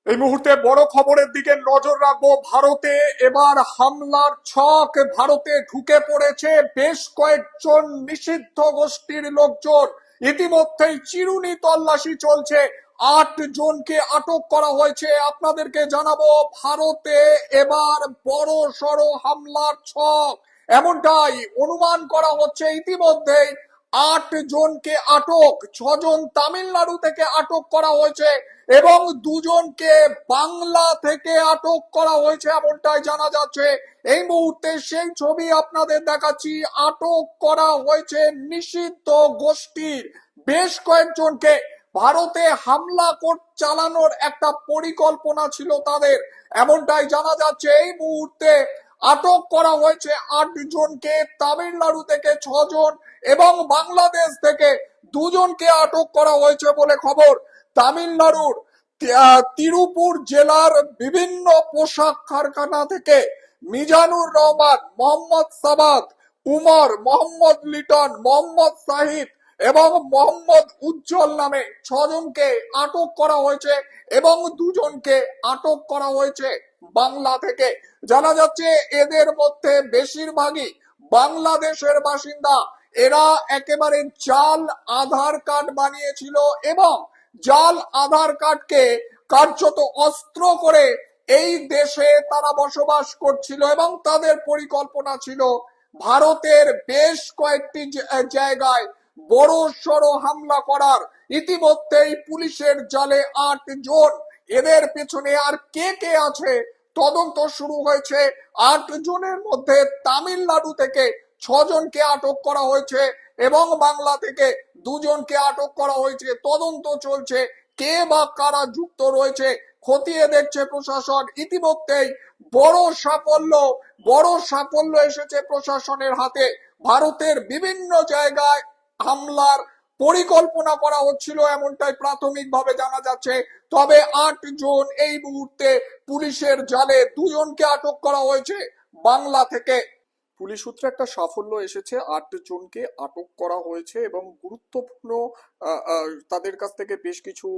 এই মুহূর্তে বড় খবরের দিকে নজর রাখবো। ভারতে এবার হামলার ছক ভারতে ঢুকে পড়েছে বেশ কয়েকজন নিষিদ্ধ গোষ্ঠীর লোকজন। ইতিমধ্যেই চিরুনি তল্লাশি চলছে, 8 জনকে আটক করা হয়েছে। আপনাদেরকে জানাবো, ভারতে এবার বড় সড় হামলার ছক এমনটাই অনুমান করা হচ্ছে। ইতিমধ্যেই 8 জনকে আটক, 6 জন তামিলনাড়ু থেকে আটক করা হয়েছে এবং 2 জনকে বাংলা থেকে আটক করা হয়েছে এমনটাই জানা যাচ্ছে। এই মুহূর্তে সেই ছবি আপনাদের দেখাচ্ছি। আটক করা হয়েছে নিষিদ্ধ গোষ্ঠীর বেশ কয়েকজনকে। ভারতে হামলা চালানোর একটা পরিকল্পনা ছিল তাদের, এমনটাই জানা যাচ্ছে। এই মুহূর্তে আটক করা হয়েছে 8 জনকে, তামিলনাড়ু থেকে 6 জন এবং বাংলাদেশ থেকে 2 জনকে আটক করা হয়েছে বলে খবর। তামিলনাড়ুর তিরুপুর জেলার বিভিন্ন পোশাক কারখানা থেকে মিজানুর রহমান, মোহাম্মদ সাবাত, উমর, মোহাম্মদ লিটন, মোহাম্মদ সাহিদ এবং মোহাম্মদ উজ্জ্বল নামে 6 জনকে আটক করা হয়েছে এবং 2 জনকে আটক করা হয়েছে বাংলা থেকে। জানা যাচ্ছে এদের মধ্যে বেশিরভাগই বাংলাদেশের বাসিন্দা। এরা একেবারে জাল আধার কার্ড বানিয়েছিল এবং জাল আধার কার্ডকে কার্যত অস্ত্র করে এই দেশে তারা বসবাস করছিল এবং তাদের পরিকল্পনা ছিল ভারতের বেশ কয়েকটি জায়গায় বড় সড় হামলা করার। ইতিমধ্যেই পুলিশের জালে 8 জন। এদের পেছনে আর কে কে আছে তদন্ত শুরু হয়েছে। 8 জনের মধ্যে তামিলনাড়ু থেকে 6 জনকে আটক করা হয়েছে এবং বাংলা থেকে 2 জনকে আটক করা হয়েছে। তদন্ত চলছে, কে বা কারা যুক্ত রয়েছে খতিয়ে দেখছে প্রশাসন। ইতিমধ্যেই বড় সাফল্য বড় সাফল্য এসেছে প্রশাসনের হাতে। ভারতের বিভিন্ন জায়গায় হামলার পরিকল্পনা করা হচ্ছিল এমনটাই প্রাথমিকভাবে জানা যাচ্ছে। তবে 8 জন এই মুহূর্তে পুলিশের জালে। 2 জনকে আটক করা হয়েছে বাংলা থেকে। পুলিশ সূত্রে একটা সাফল্য এসেছে, 8 জনকে আটক করা হয়েছে এবং গুরুত্বপূর্ণ তাদের কাছ থেকে বেশ কিছু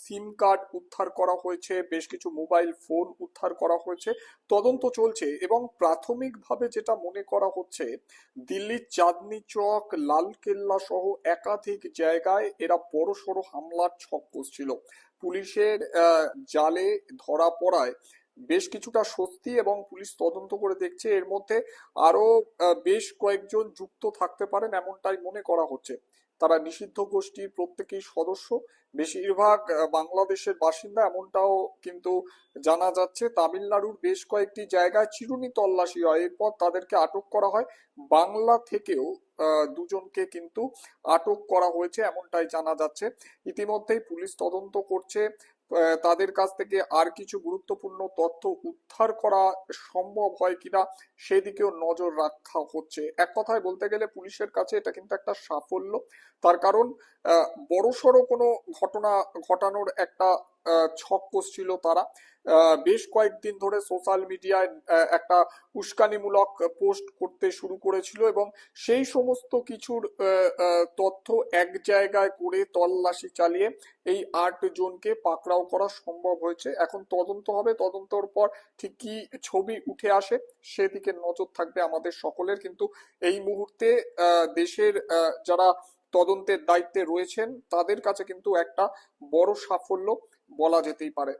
সিম কার্ড উদ্ধার করা হয়েছে, বেশ কিছু মোবাইল ফোন উদ্ধার করা হয়েছে। তদন্ত চলছে এবং প্রাথমিকভাবে যেটা মনে করা হচ্ছে, দিল্লির চাঁদনি চক, লালকেল্লা সহ একাধিক জায়গায় এরা বড়সড় হামলার ছক কষছিল। পুলিশের জালে ধরা পড়ায় বেশ কিছুটা স্বস্তি এবং পুলিশ তদন্ত করে দেখছে এর মধ্যে আরো বেশ কয়েকজন যুক্ত থাকতে পারেন এমনটাই মনে করা হচ্ছে। তারা নিষিদ্ধ গোষ্ঠীর প্রত্যেকেই সদস্য, বেশিরভাগ বাংলাদেশের বাসিন্দা এমনটাও কিন্তু জানা যাচ্ছে। তামিলনাড়ুর বেশ কয়েকটি জায়গায় চিরুনি তল্লাশি হয়, এরপর তাদেরকে আটক করা হয়। বাংলা থেকেও 2 জনকে কিন্তু আটক করা হয়েছে এমনটাই জানা যাচ্ছে। ইতিমধ্যেই পুলিশ তদন্ত করছে, তাদের কাছ থেকে আর কিছু গুরুত্বপূর্ণ তথ্য উদ্ধার করা সম্ভব হয় কিনা সেদিকেও নজর রাখা হচ্ছে। এক কথায় বলতে গেলে পুলিশের কাছে এটা কিন্তু একটা সাফল্য। তার কারণ বড়সড় কোনো ঘটনা ঘটানোর একটা ছক কষছিল তারা। বেশ কয়েকদিন ধরে সোশ্যাল মিডিয়ায় একটা উস্কানিমূলক পোস্ট করতে শুরু করেছিল এবং সেই সমস্ত কিছুর তথ্য এক জায়গায় করে তল্লাশি চালিয়ে এই 8 জনকে পাকড়াও করা সম্ভব হয়েছে। এখন তদন্ত হবে, তদন্তর পর ঠিক কি ছবি উঠে আসে সেদিকে নজর থাকবে আমাদের সকলের। কিন্তু এই মুহূর্তে দেশের যারা তদন্তের দায়িত্বে রয়েছেন তাদের কাছে কিন্তু একটা বড় সাফল্য বলা যেতেই পারে।